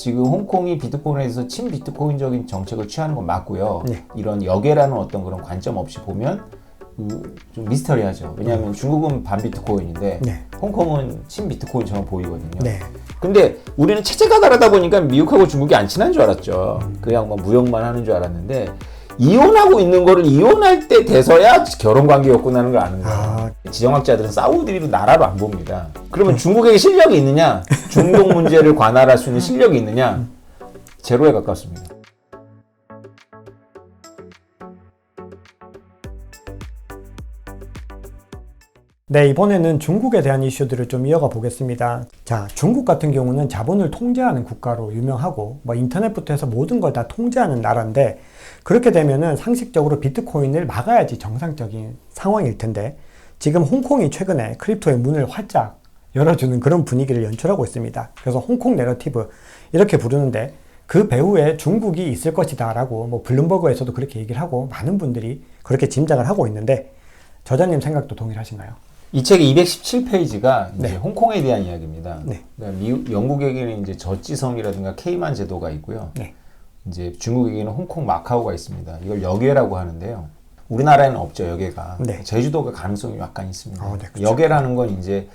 지금 홍콩이 비트코인에 대해서 친비트코인적인 정책을 취하는 건 맞고요. 네. 이런 역외라는 어떤 그런 관점 없이 보면 좀 미스터리하죠. 왜냐하면 중국은 반비트코인인데 네. 홍콩은 친비트코인처럼 보이거든요. 네. 근데 우리는 체제가 다르다 보니까 미국하고 중국이 안 친한 줄 알았죠. 그냥 뭐 무역만 하는 줄 알았는데 이혼하고 있는 거를 이혼할 때 돼서야 결혼 관계였구나 하는 걸 아는 거예요. 지정학자들은 사우디로 나라로 안 봅니다. 그러면 중국에게 실력이 있느냐? 중동 문제를 관할할 수 있는 실력이 있느냐? 제로에 가깝습니다. 네, 이번에는 중국에 대한 이슈들을 좀 이어가 보겠습니다. 자, 중국 같은 경우는 자본을 통제하는 국가로 유명하고 뭐 인터넷부터 해서 모든 걸 다 통제하는 나라인데 그렇게 되면은 상식적으로 비트코인을 막아야지 정상적인 상황일 텐데 지금 홍콩이 최근에 크립토의 문을 활짝 열어주는 그런 분위기를 연출하고 있습니다. 그래서 홍콩 내러티브 이렇게 부르는데 그 배후에 중국이 있을 것이다 라고 뭐 블룸버그에서도 그렇게 얘기를 하고 많은 분들이 그렇게 짐작을 하고 있는데 저자님 생각도 동일하신가요? 이 책의 217페이지가 이제 네. 홍콩에 대한 이야기입니다. 네. 그러니까 영국에게는 이제 저지섬이라든가 케이만 제도가 있고요. 네. 이제 중국에게는 홍콩 마카오가 있습니다. 이걸 역외라고 하는데요. 우리나라에는 없죠, 역외가. 네. 제주도가 가능성이 약간 있습니다. 네, 그렇죠. 역외라는 건 이제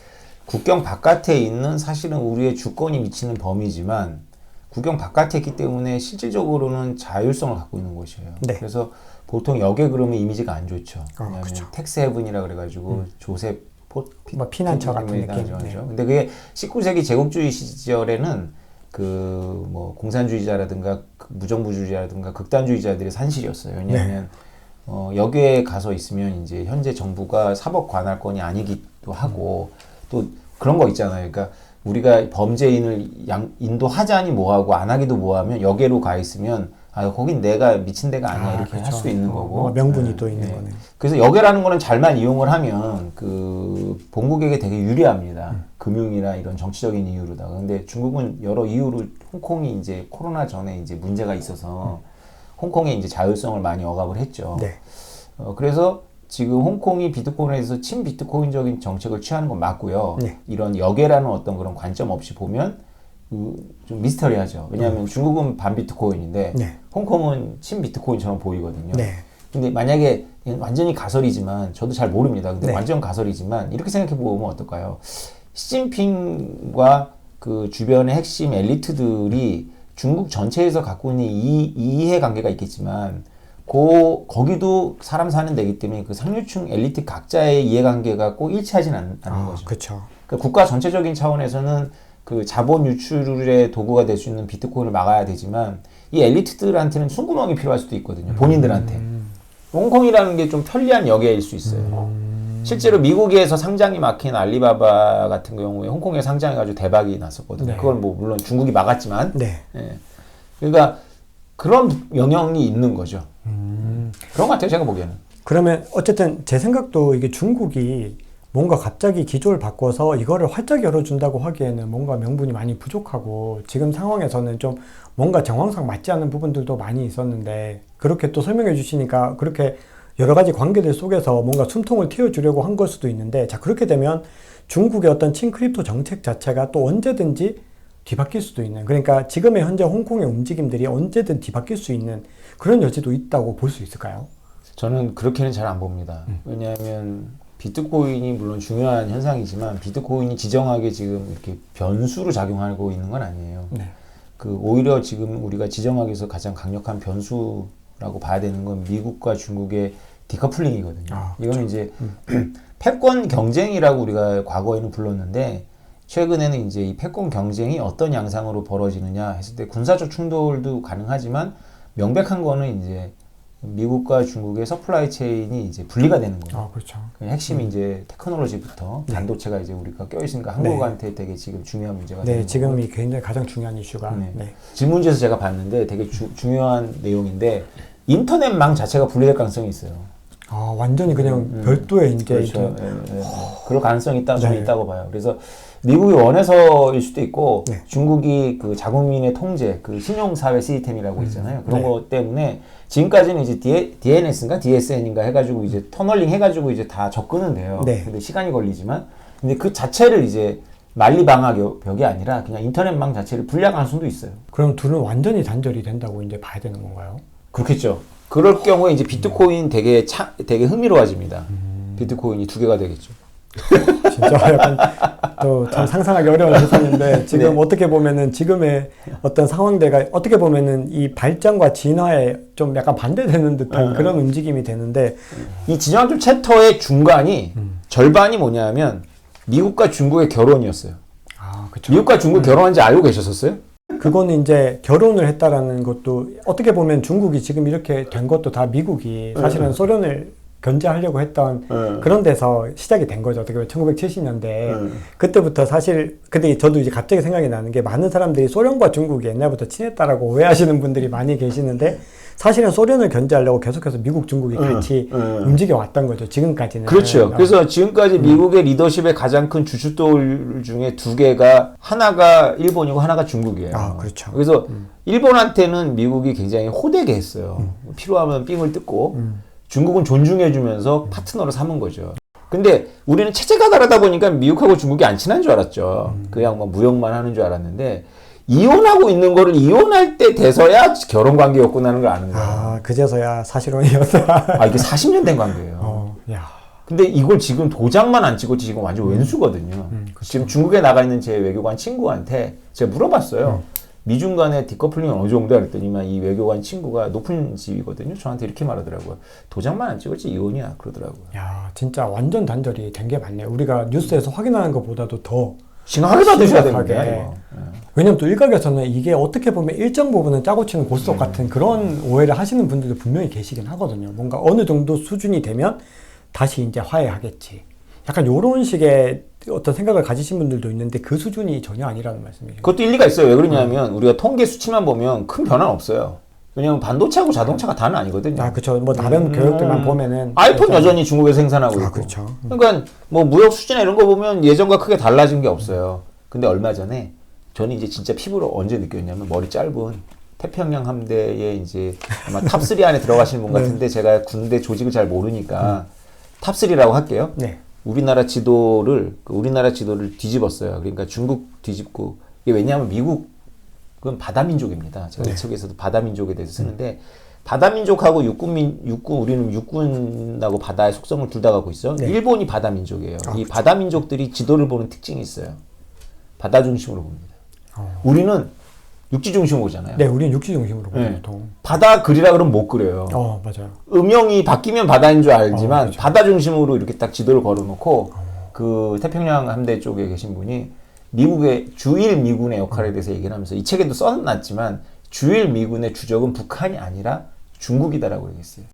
국경 바깥에 있는 사실은 우리의 주권이 미치는 범위지만 국경 바깥에 있기 때문에 실질적으로는 자율성을 갖고 있는 곳이에요. 네. 그래서 보통 역외 그러면 이미지가 안 좋죠. 왜냐하면 그렇죠. 텍스 헤븐이라 그래가지고 조셉 뭐 피난처 같은 느낌. 네. 근데 그게 19세기 제국주의 시절에는 그 뭐 공산주의자라든가 무정부주의자라든가 극단주의자들의 산실이었어요. 왜냐하면 역외에 가서 있으면 이제 현재 정부가 사법 관할권이 아니기도 하고 또 그런 거 있잖아요. 그러니까 우리가 범죄인을 인도하자니 뭐하고 안 하기도 뭐하면 역외로 가 있으면 거긴 내가 미친 데가 아니야 이렇게 그렇죠. 할 수도 있는 거고 명분이 또 있는 거네. 그래서 역외라는 거는 잘만 이용을 하면 그 본국에게 되게 유리합니다. 금융이나 이런 정치적인 이유로다가. 근데 중국은 여러 이유로 홍콩이 이제 코로나 전에 이제 문제가 있어서 홍콩에 이제 자율성을 많이 억압을 했죠. 네. 그래서 지금 홍콩이 비트코인에 대해서 친비트코인적인 정책을 취하는 건 맞고요. 네. 이런 역외라는 어떤 그런 관점 없이 보면 좀 미스터리하죠. 왜냐하면 중국은 반비트코인인데 네. 홍콩은 친비트코인처럼 보이거든요. 네. 근데 만약에 완전히 가설이지만 저도 잘 모릅니다. 근데 네. 완전 가설이지만 이렇게 생각해 보면 어떨까요? 시진핑과 그 주변의 핵심 엘리트들이 중국 전체에서 갖고 있는 이해 관계가 있겠지만 거기도 사람 사는 데이기 때문에 그 상류층 엘리트 각자의 이해관계가 꼭 일치하진 않는 거죠. 그렇죠. 그러니까 국가 전체적인 차원에서는 그 자본 유출의 도구가 될 수 있는 비트코인을 막아야 되지만 이 엘리트들한테는 숨구멍이 필요할 수도 있거든요. 본인들한테. 홍콩이라는 게 좀 편리한 역외일 수 있어요. 실제로 미국에서 상장이 막힌 알리바바 같은 경우에 홍콩에 상장해가지고 대박이 났었거든요. 네. 그걸 뭐 물론 중국이 막았지만. 네. 예. 그러니까 그런 영향이 있는 거죠. 그런 것 같아요, 제가 보기에는. 그러면 어쨌든 제 생각도 이게 중국이 뭔가 갑자기 기조를 바꿔서 이거를 활짝 열어준다고 하기에는 뭔가 명분이 많이 부족하고 지금 상황에서는 좀 뭔가 정황상 맞지 않는 부분들도 많이 있었는데 그렇게 또 설명해 주시니까 그렇게 여러 가지 관계들 속에서 뭔가 숨통을 틔워주려고 한 걸 수도 있는데 자 그렇게 되면 중국의 어떤 친크립토 정책 자체가 또 언제든지 뒤바뀔 수도 있는 그러니까 지금의 현재 홍콩의 움직임들이 언제든 뒤바뀔 수 있는 그런 여지도 있다고 볼 수 있을까요? 저는 그렇게는 잘 안 봅니다. 왜냐하면 비트코인이 물론 중요한 현상이지만 비트코인이 지정하게 지금 이렇게 변수로 작용하고 있는 건 아니에요. 네. 그 오히려 지금 우리가 지정하기에서 가장 강력한 변수라고 봐야 되는 건 미국과 중국의 디커플링이거든요. 이거는 이제 패권 경쟁이라고 우리가 과거에는 불렀는데 최근에는 이제 이 패권 경쟁이 어떤 양상으로 벌어지느냐 했을 때 군사적 충돌도 가능하지만 명백한 거는 이제 미국과 중국의 서플라이 체인이 이제 분리가 되는 거예요. 그렇죠. 핵심이 이제 테크놀로지부터 반도체가 이제 우리가 껴있으니까 한국한테 되게 지금 중요한 문제가 되는 거고. 지금이 굉장히 가장 중요한 이슈가. 질문지에서 제가 봤는데 되게 중요한 내용인데 인터넷망 자체가 분리될 가능성이 있어요. 완전히 그냥 별도의 이제 그렇죠. 그럴 가능성이 저는 있다고 봐요. 그래서 미국이 원해서일 수도 있고 중국이 그 자국민의 통제, 그 신용사회 시스템이라고 있잖아요. 그런 것 때문에 지금까지는 이제 DNS인가 DSN인가 해가지고 이제 터널링 해가지고 이제 다 접근은 돼요. 근데 시간이 걸리지만 근데 그 자체를 이제 만리방화벽이 아니라 그냥 인터넷망 자체를 불량할 수도 있어요. 그럼 둘은 완전히 단절이 된다고 이제 봐야 되는 건가요? 그렇겠죠. 그럴 경우에 이제 비트코인 되게 흥미로워집니다. 비트코인이 두 개가 되겠죠. 진짜 약간 또 참 상상하기 어려운 세상인데 지금 네. 어떻게 보면은 지금의 어떤 상황대가 어떻게 보면은 이 발전과 진화에 좀 약간 반대되는 듯한 그런 움직임이 되는데 이 진영학적 챕터의 중간이 절반이 뭐냐면 미국과 중국의 결혼이었어요. 아, 그렇죠. 미국과 중국 결혼한지 알고 계셨었어요? 그거는 이제 결혼을 했다라는 것도 어떻게 보면 중국이 지금 이렇게 된 것도 다 미국이 사실은 소련을 견제하려고 했던 그런 데서 시작이 된 거죠. 어떻게 보면 1970년대 그때부터 사실 근데 저도 이제 갑자기 생각이 나는 게 많은 사람들이 소련과 중국이 옛날부터 친했다라고 오해하시는 분들이 많이 계시는데 사실은 소련을 견제하려고 계속해서 미국, 중국이 같이 움직여 왔던 거죠. 지금까지는. 그렇죠. 그래서 지금까지 미국의 리더십의 가장 큰 주춧돌 중에 두 개가 하나가 일본이고 하나가 중국이에요. 아, 그렇죠. 그래서 일본한테는 미국이 굉장히 호되게 했어요. 필요하면 삥을 뜯고 중국은 존중해주면서 파트너로 삼은 거죠. 근데 우리는 체제가 다르다 보니까 미국하고 중국이 안 친한 줄 알았죠. 그냥 뭐 무역만 하는 줄 알았는데 이혼하고 있는 거를 이혼할 때 돼서야 결혼 관계였구나 하는 걸 아는 거예요. 아, 그제서야 사실혼이었다. 아, 이게 40년 된 관계예요. 야. 근데 이걸 지금 도장만 안 찍었지 지금 완전 왼수거든요. 지금 중국에 나가 있는 제 외교관 친구한테 제가 물어봤어요. 미중 간의 디커플링은 어느 정도야 그랬더니만 이 외교관 친구가 높은 지위거든요. 저한테 이렇게 말하더라고요. 도장만 안 찍었지 이혼이야 그러더라고요. 야, 진짜 완전 단절이 된 게 맞네요. 우리가 뉴스에서 확인하는 것보다도 더 심하게 받으셔야 됩니다. 심각하게. 이거. 왜냐면 또 일각에서는 이게 어떻게 보면 일정 부분은 짜고 치는 고스톱 같은 그런 오해를 하시는 분들도 분명히 계시긴 하거든요. 뭔가 어느 정도 수준이 되면 다시 이제 화해하겠지. 약간 요런 식의 어떤 생각을 가지신 분들도 있는데 그 수준이 전혀 아니라는 말씀이죠. 그것도 일리가 있어요. 왜 그러냐면 우리가 통계 수치만 보면 큰 변화는 없어요. 왜냐면 반도체하고 자동차가 다는 아니거든요. 아, 그렇죠. 뭐 다른 교육들만 보면은 아이폰 여전히 중국에서 생산하고 있고. 그렇죠. 그러니까 뭐 무역 수지나 이런 거 보면 예전과 크게 달라진 게 없어요. 근데 얼마 전에 저는 이제 진짜 피부로 언제 느꼈냐면 머리 짧은 태평양 함대에 이제 아마 탑3 안에 들어가시는 분 같은데 제가 군대 조직을 잘 모르니까 탑3라고 할게요. 네. 우리나라 지도를 뒤집었어요. 그러니까 중국 뒤집고 이게 왜냐하면 미국은 바다 민족입니다. 제가 이 책에서도 바다 민족에 대해서 쓰는데 바다 민족하고 육군 우리는 육군하고 바다의 속성을 둘 다 갖고 있어. 네. 일본이 바다 민족이에요. 이 바다 민족들이 지도를 보는 특징이 있어요. 바다 중심으로 봅니다. 우리는 육지 중심으로 보잖아요. 네, 우리는 육지 중심으로 보죠, 네. 보통. 바다 그리라 그러면 못 그려요. 맞아요. 음영이 바뀌면 바다인 줄 알지만 그렇죠. 바다 중심으로 이렇게 딱 지도를 걸어놓고 그 태평양 함대 쪽에 계신 분이 미국의 주일 미군의 역할에 대해서 얘기를 하면서 이 책에도 써놨지만 주일 미군의 주적은 북한이 아니라 중국이다라고 얘기했어요.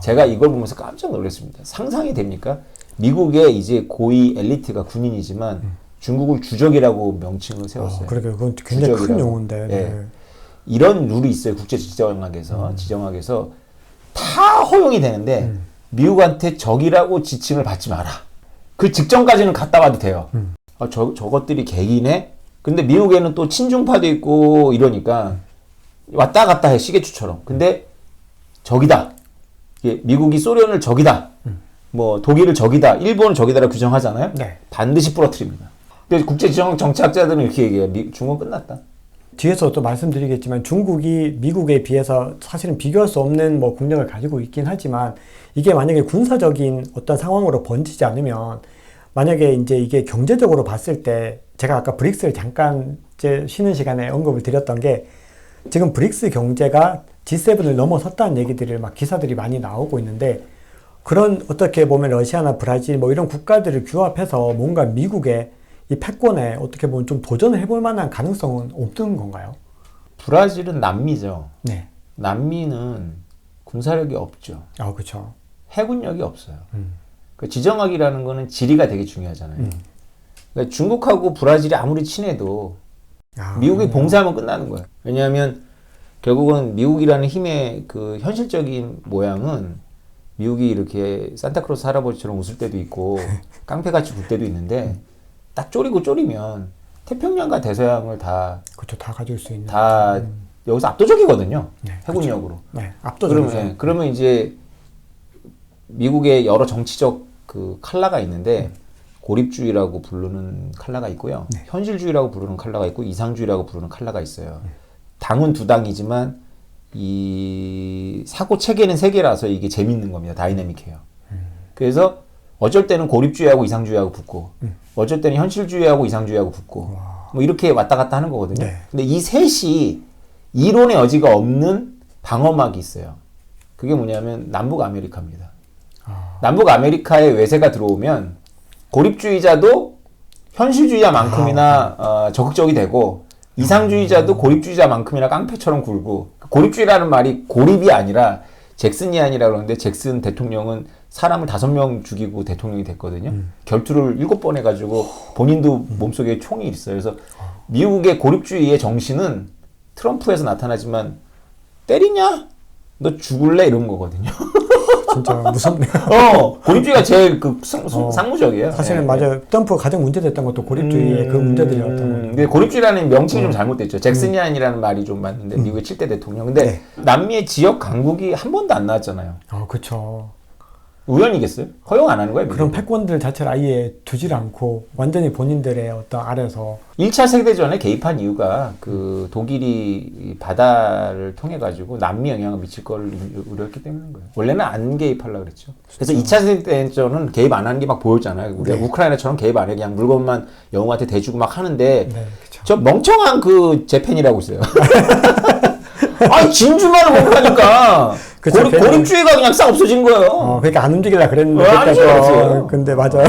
제가 이걸 보면서 깜짝 놀랐습니다. 상상이 됩니까? 미국의 이제 고위 엘리트가 군인이지만 중국을 주적이라고 명칭을 세웠어요. 그러게요. 그건 굉장히 큰 주적이라고. 용어인데. 네. 예. 이런 룰이 있어요. 국제 지정학에서 다 허용이 되는데 미국한테 적이라고 지칭을 받지 마라. 그 직전까지는 갔다 와도 돼요. 저것들이 개기네. 근데 미국에는 또 친중파도 있고 이러니까 왔다 갔다 해 시계추처럼. 근데 적이다. 미국이 소련을 적이다. 뭐 독일을 적이다. 일본을 적이다라고 규정하잖아요. 네. 반드시 부러뜨립니다. 그래서 국제지정 정치학자들은 이렇게 얘기해요. 중국은 끝났다. 뒤에서 또 말씀드리겠지만 중국이 미국에 비해서 사실은 비교할 수 없는 뭐 국력을 가지고 있긴 하지만 이게 만약에 군사적인 어떤 상황으로 번지지 않으면 만약에 이제 이게 경제적으로 봤을 때 제가 아까 브릭스를 잠깐 이제 쉬는 시간에 언급을 드렸던 게 지금 브릭스 경제가 G7을 넘어섰다는 얘기들을 막 기사들이 많이 나오고 있는데 그런 어떻게 보면 러시아나 브라질 뭐 이런 국가들을 규합해서 뭔가 미국의 이 패권에 어떻게 보면 좀 도전을 해볼 만한 가능성은 없는 건가요? 브라질은 남미죠. 네. 남미는 군사력이 없죠. 그렇죠. 해군력이 없어요. 그 지정학이라는 거는 지리가 되게 중요하잖아요. 그러니까 중국하고 브라질이 아무리 친해도 미국이 봉쇄하면 끝나는 거예요. 왜냐하면 결국은 미국이라는 힘의 그 현실적인 모양은 미국이 이렇게 산타크로스 할아버지처럼 웃을 때도 있고 깡패같이 굴 때도 있는데 딱 쪼리면 태평양과 대서양을 다 그렇죠. 다 가질 수 있는. 다 여기서 압도적이거든요. 네, 해군력으로. 네, 압도적이죠. 그러면 이제 미국의 여러 정치적 그 칼라가 있는데 고립주의라고 부르는 컬러가 있고요. 네. 현실주의라고 부르는 컬러가 있고 이상주의라고 부르는 컬러가 있어요. 당은 두 당이지만 이 사고 체계는 세 개라서 이게 재밌는 겁니다. 다이내믹해요. 그래서 어쩔 때는 고립주의하고 이상주의하고 붙고 어쩔 때는 현실주의하고 이상주의하고 붙고 뭐 이렇게 왔다 갔다 하는 거거든요. 네. 근데 이 셋이 이론의 여지가 없는 방어막이 있어요. 그게 뭐냐면 남북 아메리카입니다. 남북 아메리카에 외세가 들어오면 고립주의자도 현실주의자만큼이나 적극적이 되고 이상주의자도 고립주의자만큼이나 깡패처럼 굴고 고립주의라는 말이 고립이 아니라 잭슨이안이라고 그러는데 잭슨 대통령은 사람을 5명 죽이고 대통령이 됐거든요. 결투를 7번 해가지고 본인도 몸속에 총이 있어요. 그래서 미국의 고립주의의 정신은 트럼프에서 나타나지만 때리냐? 너 죽을래? 이런 거거든요. 진짜 무섭네요. 고립주의가 제일 상무적이에요. 사실은 네. 맞아요. 트럼프가 가장 문제됐던 것도 고립주의의 그 문제들이었던 거예요. 근데 고립주의라는 명칭이 좀 잘못됐죠. 잭슨이안이라는 말이 좀 맞는데 미국의 7대 대통령. 근데 네. 남미의 지역 강국이 한 번도 안 나왔잖아요. 그렇죠. 우연이겠어요? 허용 안 하는 거예요? 그런 미국은? 패권들 자체를 아예 두질 않고 완전히 본인들의 어떤 아래서 1차 세계대전에 개입한 이유가 그 독일이 바다를 통해 가지고 남미 영향을 미칠 걸 우려했기 때문인 거예요. 원래는 안 개입하려고 그랬죠. 그래서 2차 세계대전은 개입 안 하는 게 막 보였잖아요. 우리가 네. 우크라이나처럼 개입 안 해 그냥 물건만 영웅한테 대주고 막 하는데 네, 그렇죠. 저 멍청한 그 재팬이라고 있어요. 아니 진주만 공격하니까 그 재팬은- 고립주의가 그냥 싹 없어진 거예요. 그러니까 안 움직이려 그랬는데 안 움직였어요. 근데 맞아요.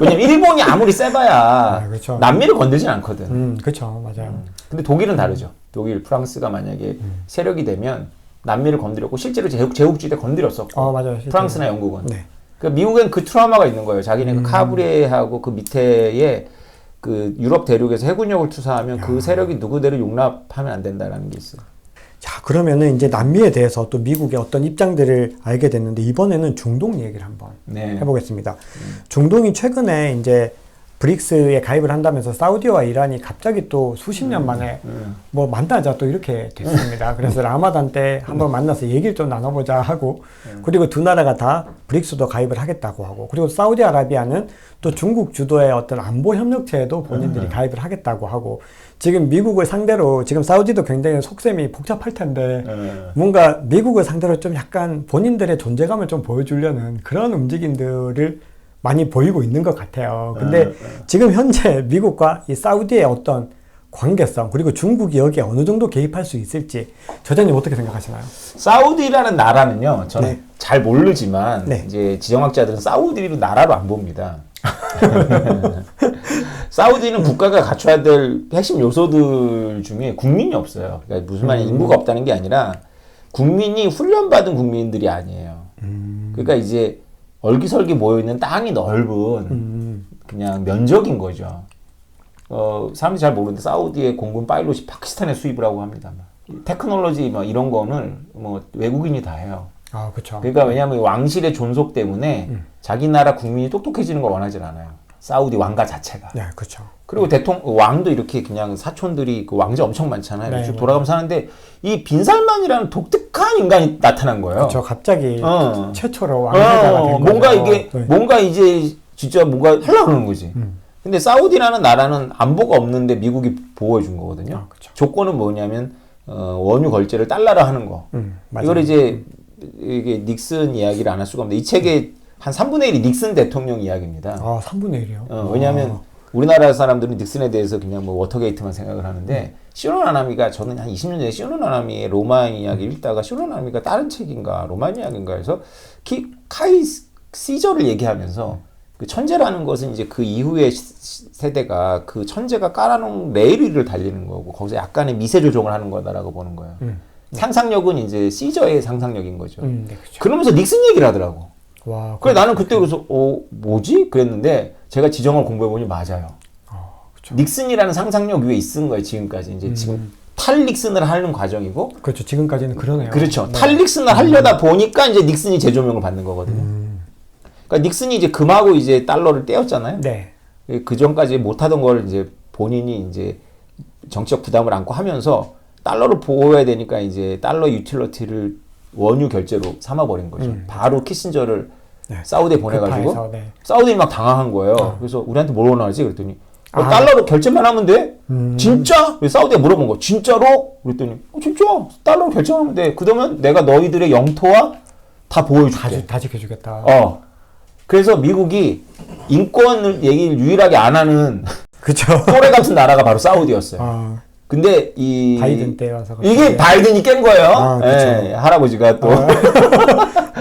왜냐면 일본이 아무리 세봐야 그렇죠. 남미를 건들진 않거든. 그렇죠. 맞아요. 근데 독일은 다르죠. 독일, 프랑스가 만약에 세력이 되면 남미를 건드렸고 실제로 제국주의 때 건드렸었고 맞아요. 실제로. 프랑스나 영국은. 네. 그러니까 미국엔 그 트라우마가 있는 거예요. 자기네 그 카브리에하고 그 밑에에 그 유럽 대륙에서 해군력을 투사하면 그 세력이 누구대로 용납하면 안 된다라는 게 있어요. 자, 그러면은 이제 남미에 대해서 또 미국의 어떤 입장들을 알게 됐는데 이번에는 중동 얘기를 한번 네. 해보겠습니다. 중동이 최근에 이제 브릭스에 가입을 한다면서 사우디와 이란이 갑자기 또 수십 년 만에 뭐 만나자 또 이렇게 됐습니다. 그래서 라마단 때 한번 만나서 얘기를 좀 나눠보자 하고 그리고 두 나라가 다 브릭스도 가입을 하겠다고 하고 그리고 사우디아라비아는 또 중국 주도의 어떤 안보 협력체에도 본인들이 가입을 하겠다고 하고 지금 미국을 상대로 지금 사우디도 굉장히 속셈이 복잡할 텐데 뭔가 미국을 상대로 좀 약간 본인들의 존재감을 좀 보여주려는 그런 움직임들을 많이 보이고 있는 것 같아요. 근데 지금 현재 미국과 이 사우디의 어떤 관계성 그리고 중국이 여기에 어느 정도 개입할 수 있을지 저자님 어떻게 생각하시나요? 사우디라는 나라는요. 저는 네. 잘 모르지만 네. 이제 지정학자들은 사우디를 나라로 안 봅니다. 사우디는 국가가 갖춰야 될 핵심 요소들 중에 국민이 없어요. 그러니까 무슨 말이 인구가 없다는 게 아니라 국민이 훈련받은 국민들이 아니에요. 그러니까 이제 얼기설기 모여있는 땅이 넓은 그냥 면적인 거죠. 사람들이 잘 모르는데 사우디의 공군 파일럿이 파키스탄에 수입을 하고 합니다. 테크놀로지 뭐 이런 거는 뭐 외국인이 다 해요. 그렇죠. 그러니까 왜냐하면 왕실의 존속 때문에 자기 나라 국민이 똑똑해지는 걸 원하지 않아요. 사우디 왕가 자체가. 네, 그렇죠. 그리고 왕도 이렇게 그냥 사촌들이 그 왕자 엄청 많잖아요. 네, 쭉 네. 돌아가면서 사는데 이 빈살만이라는 독특한 인간이 나타난 거예요. 그렇죠. 갑자기 최초로 왕세자가 된 거죠. 뭔가 이게 네. 뭔가 이제 진짜 뭔가 하려고 그러는 거지. 근데 사우디라는 나라는 안보가 없는데 미국이 보호해 준 거거든요. 그렇죠. 조건은 뭐냐면 원유 걸제를 달러로 하는 거. 맞아요. 이걸 이제 이게 닉슨 이야기를 안 할 수가 없는데 이 책의 한 3분의 1이 닉슨 대통령 이야기입니다. 3분의 1이요? 왜냐하면 우리나라 사람들은 닉슨에 대해서 그냥 뭐 워터게이트만 생각을 하는데 시노나나미가 저는 한 20년 전에 시노나나미의 로마 이야기 읽다가 시노나나미가 다른 책인가 로마 이야기인가 해서 카이 시저를 얘기하면서 그 천재라는 것은 이제 그 이후의 세대가 그 천재가 깔아놓은 레일 위를 달리는 거고 거기서 약간의 미세 조정을 하는 거다라고 보는 거예요. 상상력은 이제 시저의 상상력인 거죠. 네, 그렇죠. 그러면서 닉슨 얘기를 하더라고. 와, 그래 나는 그때 그래서 뭐지? 그랬는데 제가 지정을 공부해보니 맞아요. 그렇죠. 닉슨이라는 상상력 위에 있은 거예요 지금까지. 이제 지금 탈 닉슨을 하는 과정이고. 그렇죠. 지금까지는 그러네요. 그렇죠. 네. 탈 닉슨을 하려다 보니까 이제 닉슨이 재조명을 받는 거거든요. 그러니까 닉슨이 이제 금하고 이제 달러를 떼었잖아요. 네. 그 전까지 못하던 걸 이제 본인이 이제 정치적 부담을 안고 하면서 달러를 보호해야 되니까 이제 달러 유틸러티를 원유 결제로 삼아버린 거죠. 바로 키신저를 사우디에 보내가지고 급파해서, 네. 사우디는 막 당황한 거예요. 그래서 우리한테 뭘 원하지? 그랬더니 아. 달러로 결제만 하면 돼? 진짜? 그래서 사우디에 물어본 거 진짜로? 그랬더니 진짜 달러로 결제하면 돼. 그러면 내가 너희들의 영토와 다 보여줄게. 다 지켜주겠다. 그래서 미국이 인권 얘기를 유일하게 안 하는 그쵸. 또래 같은 나라가 바로 사우디였어요. 근데 이 바이든 때 와서 이게 바이든이 깬 거예요. 그쵸. 예, 할아버지가 또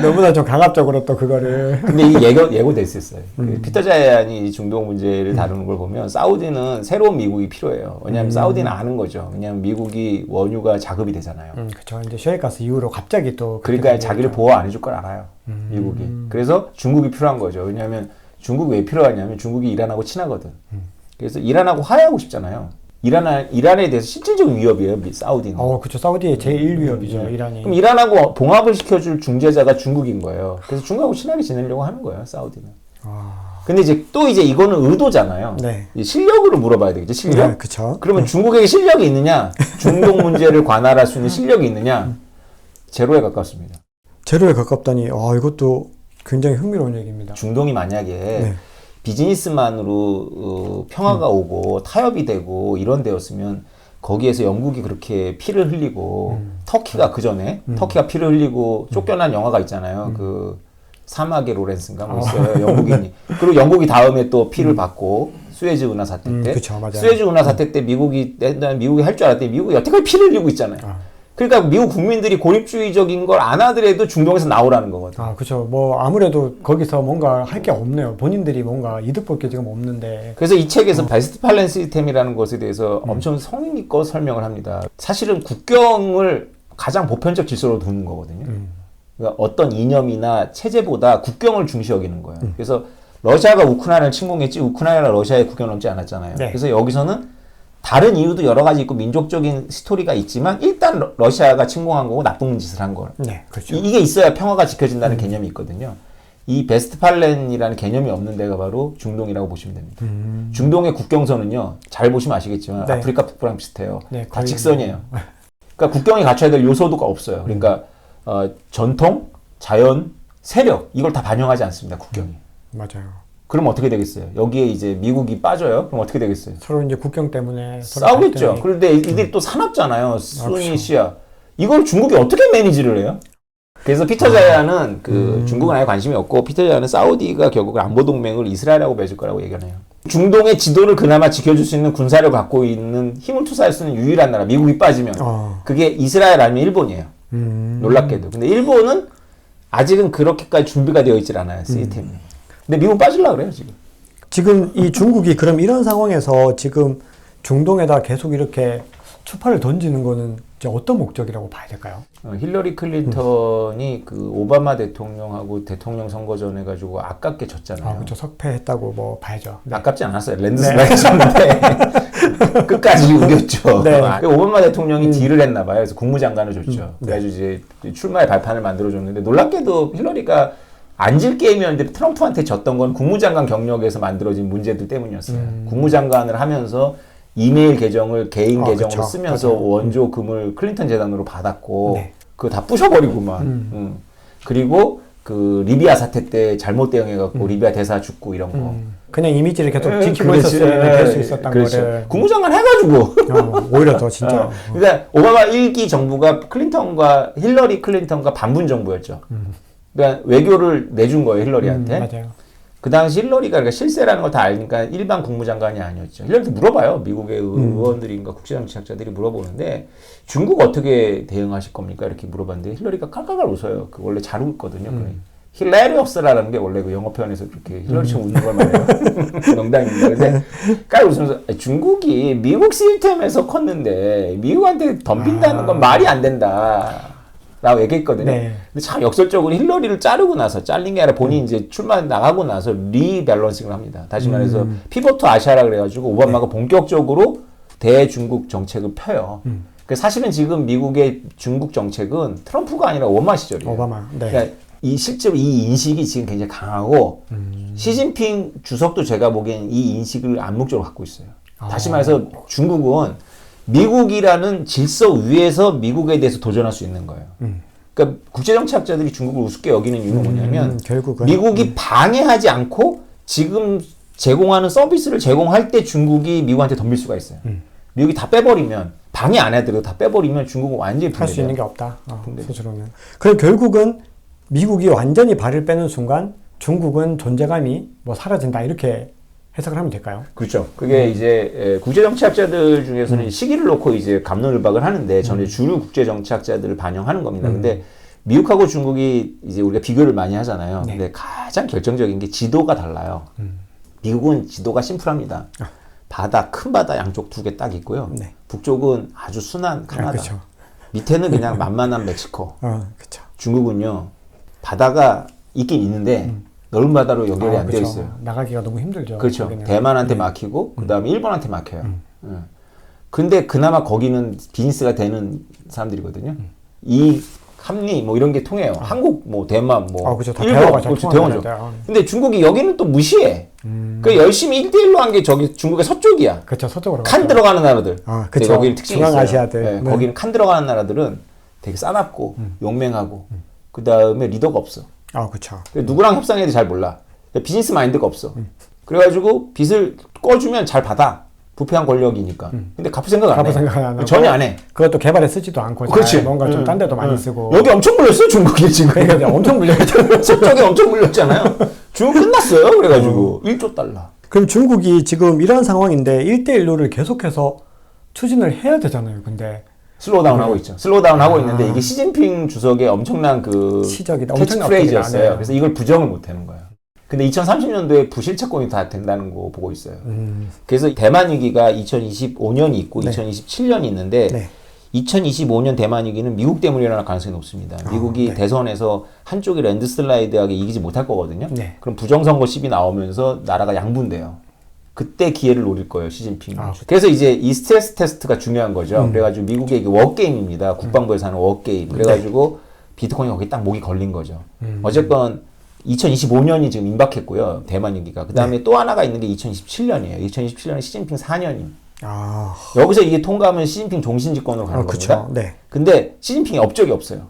너무나 좀 강압적으로 또 그거를. 근데 이 예고됐었어요. 그 피터 자이안이 중동 문제를 다루는 걸 보면 사우디는 새로운 미국이 필요해요. 왜냐하면 사우디는 아는 거죠. 왜냐하면 미국이 원유가 자급이 되잖아요. 그쵸. 이제 셰일가스 이후로 갑자기 또. 그러니까 자기를 보호 안 해줄 걸 알아요. 미국이. 그래서 중국이 필요한 거죠. 왜냐하면 중국이 왜 필요하냐면 중국이 이란하고 친하거든. 그래서 이란하고 화해하고 싶잖아요. 이란에 대해서 실질적인 위협이에요, 사우디는. 그쵸. 사우디의 제1 위협이죠, 이란이. 그럼 이란하고 봉합을 시켜줄 중재자가 중국인 거예요. 그래서 중국하고 친하게 지내려고 하는 거예요, 사우디는. 근데 이제 이거는 의도잖아요. 네. 실력으로 물어봐야 되겠죠, 실력? 네, 그쵸. 그러면 중국에게 실력이 있느냐? 중동 문제를 관할할 수 있는 실력이 있느냐? 제로에 가깝습니다. 제로에 가깝다니, 이것도 굉장히 흥미로운 얘기입니다. 중동이 만약에 네. 비즈니스만으로 평화가 오고 타협이 되고 이런 데였으면 거기에서 영국이 그렇게 피를 흘리고 터키가 그 전에 터키가 피를 흘리고 쫓겨난 영화가 있잖아요. 그 사막의 로렌스인가 뭐 있어요. 영국인이. 그리고 영국이 다음에 또 피를 받고 스웨즈 운하 사태 때. 그쵸, 맞아요. 스웨즈 운하 사태 때 미국이 할 줄 알았더니 미국이 여태까지 피를 흘리고 있잖아요. 그러니까 미국 국민들이 고립주의적인 걸 안 하더라도 중동에서 나오라는 거거든요. 그쵸. 뭐, 아무래도 거기서 뭔가 할 게 없네요. 본인들이 뭔가 이득 볼 게 지금 없는데. 그래서 이 책에서 베스트팔렌 시스템이라는 것에 대해서 엄청 성의껏 설명을 합니다. 사실은 국경을 가장 보편적 질서로 두는 거거든요. 그러니까 어떤 이념이나 체제보다 국경을 중시 여기는 거예요. 그래서 러시아가 우크라이나를 침공했지 우크라이나가 러시아의 국경을 넘지 않았잖아요. 네. 그래서 여기서는 다른 이유도 여러 가지 있고 민족적인 스토리가 있지만 일단 러시아가 침공한 거고 나쁜 짓을 한 걸. 네, 그렇죠. 이게 있어야 평화가 지켜진다는 개념이 있거든요. 이 베스트팔렌이라는 개념이 없는 데가 바로 중동이라고 보시면 됩니다. 중동의 국경선은요, 잘 보시면 아시겠지만 네. 아프리카 북부랑 비슷해요. 네, 다 직선이에요. 그러니까 국경이 갖춰야 될 요소도가 없어요. 그러니까 전통, 자연, 세력 이걸 다 반영하지 않습니다. 국경이. 맞아요. 그럼 어떻게 되겠어요? 여기에 이제 미국이 빠져요? 그럼 어떻게 되겠어요? 서로 이제 국경 때문에 서로 싸우겠죠. 갈등이- 그런데 이들이 또 사납잖아요. 순위, 그렇죠. 시아. 이걸 중국이 어떻게 매니지를 해요? 그래서 피터 자야는 중국은 아예 관심이 없고 피터 자야는 사우디가 결국 안보 동맹을 이스라엘하고 맺을 거라고 얘기하네요. 중동의 지도를 그나마 지켜줄 수 있는 군사력을 갖고 있는 힘을 투사할 수 있는 유일한 나라 미국이 빠지면 그게 이스라엘 아니면 일본이에요. 놀랍게도. 근데 일본은 아직은 그렇게까지 준비가 되어 있질 않아요. 시스템이. 근데 미국 빠지려고 그래요 지금. 지금 이 중국이 그럼 이런 상황에서 지금 중동에다 계속 이렇게 추파를 던지는 거는 이제 어떤 목적이라고 봐야 될까요? 힐러리 클린턴이 그 오바마 대통령하고 대통령 선거 전에 가지고 아깝게 졌잖아요. 그렇죠. 석패했다고 뭐 봐야죠. 네. 아깝지 않았어요. 랜드슬라이드 졌는데 끝까지 우겼죠. 네. 오바마 대통령이 딜을 했나 봐요. 그래서 국무장관을 줬죠. 그래가지고 이제 출마의 발판을 만들어줬는데 놀랍게도 힐러리가 앉을 게임이었는데 트럼프한테 졌던 건 국무장관 경력에서 만들어진 문제들 때문이었어요. 국무장관을 하면서 이메일 계정을 개인 계정으로 그쵸. 쓰면서 맞아요. 원조 금을 클린턴 재단으로 받았고 네. 그거 다 부셔버리고만. 그리고 그 리비아 사태 때 잘못 대응해갖고 리비아 대사 죽고 이런 거. 그냥 이미지를 계속 예, 지키고 그렇지. 있었으면 예, 될 수 있었던 그렇죠. 거를 국무장관 해가지고. 오히려 더 진짜 그러니까 오바마 1기 정부가 클린턴과 힐러리 클린턴과 반분 정부였죠. 그러니까 외교를 내준 거예요 힐러리한테. 맞아요. 그 당시 힐러리가 그러니까 실세라는 걸 다 알니까 일반 국무장관이 아니었죠. 힐러리한테 물어봐요. 미국의 의원들인가 국제정치학자들이 물어보는데 중국 어떻게 대응하실 겁니까? 이렇게 물어봤는데 힐러리가 깔깔깔 웃어요. 그 원래 잘 웃거든요. 힐레리어스라는 게 원래 그 영어 표현에서 그렇게 힐러리처럼 웃는 걸 말해요. 농담입니다. 근데 깔 웃으면서 중국이 미국 시스템에서 컸는데 미국한테 덤빈다는 건 말이 안 된다. 라고 얘기했거든요. 네. 근데 참 역설적으로 힐러리를 자르고 나서 잘린 게 아니라 본인이 이제 출마 나가고 나서 리밸런싱을 합니다. 다시 말해서 피보트 아시아라 그래가지고 오바마가 본격적으로 대중국 정책을 펴요. 사실은 지금 미국의 중국 정책은 트럼프가 아니라 오바마 시절이에요. 오바마. 네. 그러니까 실제로 이 인식이 지금 굉장히 강하고 시진핑 주석도 제가 보기엔 이 인식을 암묵적으로 갖고 있어요. 다시 말해서 중국은 미국이라는 질서 위에서 미국에 대해서 도전할 수 있는 거예요. 그러니까 국제정치학자들이 중국을 우습게 여기는 이유는 뭐냐면 결국은 미국이 방해하지 않고 지금 제공하는 서비스를 제공할 때 중국이 미국한테 덤빌 수가 있어요. 미국이 다 빼버리면 방해 안 해도 다 빼버리면 중국은 완전히 할 수 분해돼요. 있는 게 없다. 스스로는. 그럼 결국은 미국이 완전히 발을 빼는 순간 중국은 존재감이 뭐 사라진다 이렇게 해석을 하면 될까요? 그렇죠. 그게 이제 국제정치학자들 중에서는 시기를 놓고 이제 갑론을박을 하는데 저는 주류 국제정치학자들을 반영하는 겁니다. 근데 미국하고 중국이 이제 우리가 비교를 많이 하잖아요. 네. 근데 가장 결정적인 게 지도가 달라요. 미국은 지도가 심플합니다. 바다, 큰 바다 양쪽 두 개 딱 있고요. 네. 북쪽은 아주 순한 카나다. 그렇죠. 밑에는 그냥 만만한 멕시코. 그렇죠. 중국은요, 바다가 있긴 있는데 넓은 바다로 연결이 안 되어 그렇죠. 있어요. 나가기가 너무 힘들죠. 그렇죠. 거기는. 대만한테 막히고 그다음에 일본한테 막혀요. 근데 그나마 거기는 비즈니스가 되는 사람들이거든요. 이 합리 뭐 이런 게 통해요. 한국 뭐 대만 뭐 그렇죠. 다 일본 대화가 잘 그렇죠. 통하는 대화죠. 나라죠. 근데 중국이 여기는 또 무시해. 그 열심히 1대1로 한 게 저기 중국의 서쪽이야. 그렇죠. 서쪽으로. 칸 가죠. 들어가는 나라들. 그렇죠. 여기 특징이 있어요. 중앙아시아들. 네, 네. 거기는 칸 들어가는 나라들은 되게 싸납고 용맹하고 그다음에 리더가 없어. 그렇죠. 누구랑 협상해야 돼 잘 몰라. 비즈니스 마인드가 없어. 그래가지고 빚을 꺼주면 잘 받아. 부패한 권력이니까. 근데 갚을 생각 안 해. 갚을 생각 안 하고. 전혀 안 해. 그것도 개발에 쓰지도 않고 그렇지. 뭔가 좀 딴 데도 많이 쓰고. 여기 엄청 물렸어요, 중국이 지금. 그러니까 이제 엄청 물려있죠. 서쪽에 엄청 물렸잖아요. 중국 끝났어요. 그래가지고 1조 달러. 그럼 중국이 지금 이런 상황인데 1대1로를 계속해서 추진을 해야 되잖아요. 근데 슬로우 다운 하고 있죠. 슬로우 다운 하고 있는데 이게 시진핑 주석의 엄청난 그 시적이다. 캐치프레이즈였어요. 엄청난 그래서 이걸 부정을 못 하는 거예요. 근데 2030년도에 부실차권이 다 된다는 거 보고 있어요. 그래서 대만 위기가 2025년이 있고 네. 2027년이 있는데 네. 2025년 대만 위기는 미국 때문에 일어날 가능성이 높습니다. 미국이 네. 대선에서 한쪽이 랜드슬라이드하게 이기지 못할 거거든요. 네. 그럼 부정선거 시비 나오면서 나라가 양분돼요. 그때 기회를 노릴 거예요, 시진핑이. 아, 그래서 이제 이 스트레스 테스트가 중요한 거죠. 그래가지고 미국의 이게 워게임입니다. 국방부에서 하는 워게임. 그래가지고 비트코인이 거기 딱 목이 걸린 거죠. 어쨌건 2025년이 지금 임박했고요. 대만 위기가. 그 다음에 또 하나가 있는 게 2027년이에요. 2027년은 시진핑 4년이. 여기서 이게 통과하면 시진핑 종신 집권으로 가는 겁니다. 그렇죠. 네. 근데 시진핑이 업적이 없어요.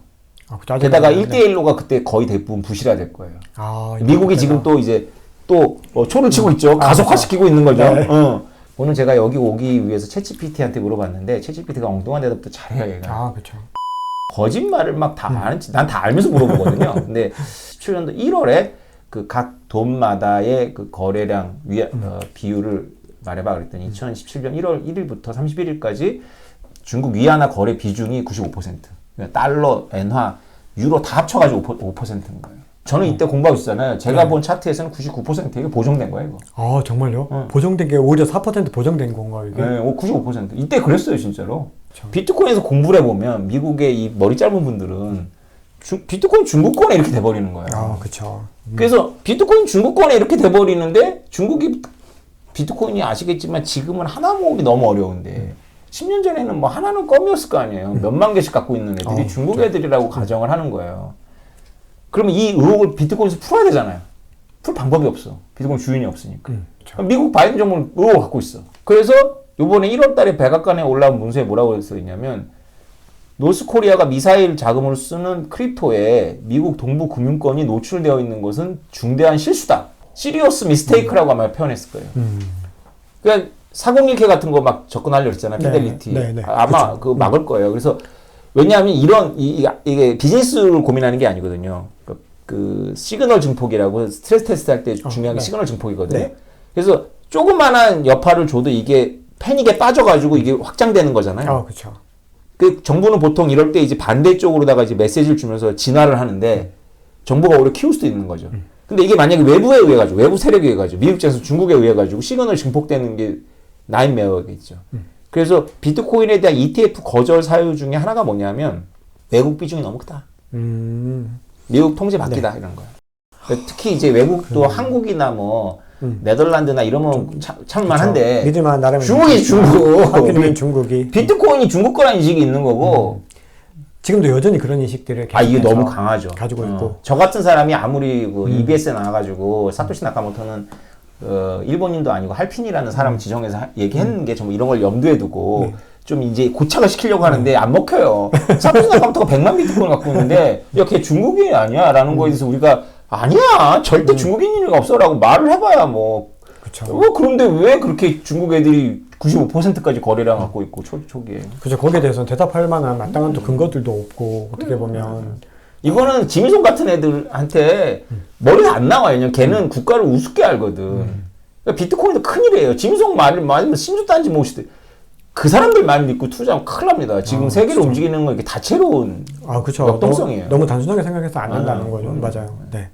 게다가 1대1로가 그때 거의 대부분 부실화될 거예요. 미국이 지금 또 이제 또 초를 치고 있죠. 가속화시키고 있는 거죠. 네. 오늘 제가 여기 오기 위해서 챗GPT한테 물어봤는데 챗GPT가 엉뚱한 대답도 잘해요. 얘가. 그렇죠. 거짓말을 막 다 아는지 난 다 알면서 물어보거든요. 근데 17년도 1월에 그 각 돈마다의 그 거래량 비율을 말해봐 그랬더니 2017년 1월 1일부터 31일까지 중국 위안화 거래 비중이 95%. 그러니까 달러, 엔화, 유로 다 합쳐가지고 5%인 거예요. 저는 이때 공부하고 있었잖아요. 제가 본 차트에서는 99% 이게 보정된 거예요, 이거. 정말요? 보정된 게 오히려 4% 보정된 건가요, 이게? 네, 95%. 이때 그랬어요, 진짜로. 비트코인에서 공부를 해보면 미국의 이 머리 짧은 분들은 비트코인 중국권에 이렇게 돼버리는 거예요. 그렇죠. 그래서 비트코인 중국권에 이렇게 돼버리는데 중국이 비트코인이 아시겠지만 지금은 하나 모으기 너무 어려운데 10년 전에는 뭐 하나는 껌이었을 거 아니에요. 몇만 개씩 갖고 있는 애들이 중국 애들이라고 가정을 하는 거예요. 그러면 이 의혹을 비트코인에서 풀어야 되잖아요. 풀 방법이 없어. 비트코인 주인이 없으니까. 그렇죠. 미국 바이든 정부는 의혹을 갖고 있어. 그래서 요번에 1월 달에 백악관에 올라온 문서에 뭐라고 써 있냐면 노스코리아가 미사일 자금으로 쓰는 크립토에 미국 동부 금융권이 노출되어 있는 것은 중대한 실수다. 시리어스 미스테이크라고 아마 표현했을 거예요. 그러니까 401K 같은 거 막 접근하려고 했잖아요. 피델리티. 네. 아마 그쵸. 그거 막을 거예요. 그래서 왜냐하면 이게 비즈니스를 고민하는 게 아니거든요. 그 시그널 증폭이라고 스트레스 테스트 할 때 중요한 게 시그널 증폭이거든요. 네. 그래서 조그만한 여파를 줘도 이게 패닉에 빠져가지고 이게 확장되는 거잖아요. 그렇죠. 그 정부는 보통 이럴 때 이제 반대쪽으로다가 이제 메시지를 주면서 진화를 하는데 정부가 오히려 키울 수도 있는 거죠. 근데 이게 만약에 외부에 의해 가지고 외부 세력에 의해 가지고 미국 입장에서 중국에 의해 가지고 시그널 증폭되는 게 나인메어겠죠. 그래서 비트코인에 대한 ETF 거절 사유 중에 하나가 뭐냐면 외국 비중이 너무 크다. 미국 통제 받기다 이런 거예요. 특히 이제 외국도 한국이나 뭐 네덜란드나 이러면 참만한데 믿을만 나라면 중국이 중국. 하기는 중국이 비트코인이 중국 거라는 인식이 있는 거고 지금도 여전히 그런 인식들을 이게 계속해서 너무 강하죠. 가지고 있고 저 같은 사람이 아무리 그 EBS에 나와가지고 사토시 나카모토는 일본인도 아니고 할핀이라는 사람 지정해서 얘기했는 게 전부 이런 걸 염두에 두고 좀 이제 고착을 시키려고 하는데 안 먹혀요. 삼성 아카운트가 100만 비트코인 갖고 있는데 야, 걔 중국인이 아니야? 라는 거에 대해서 우리가 아니야, 절대 중국인일 리가 없어라고 말을 해봐야 뭐. 그쵸. 그런데 왜 그렇게 중국 애들이 95%까지 거래량 갖고 있고 초기에. 그죠. 거기에 대해서는 대답할 만한 마땅한 또 근거들도 없고 어떻게 보면 이거는 김일성 같은 애들한테 머리가 안 나와요. 왜냐면 걔는 국가를 우습게 알거든. 그러니까 비트코인도 큰일이에요. 김일성 말을 신주단지 모시대. 그 사람들 말 믿고 투자하면 큰일 납니다. 지금 세계를 진짜. 움직이는 건 이게 다채로운 그쵸. 역동성이에요. 너무 단순하게 생각해서 안 된다는 거죠. 맞아요. 네.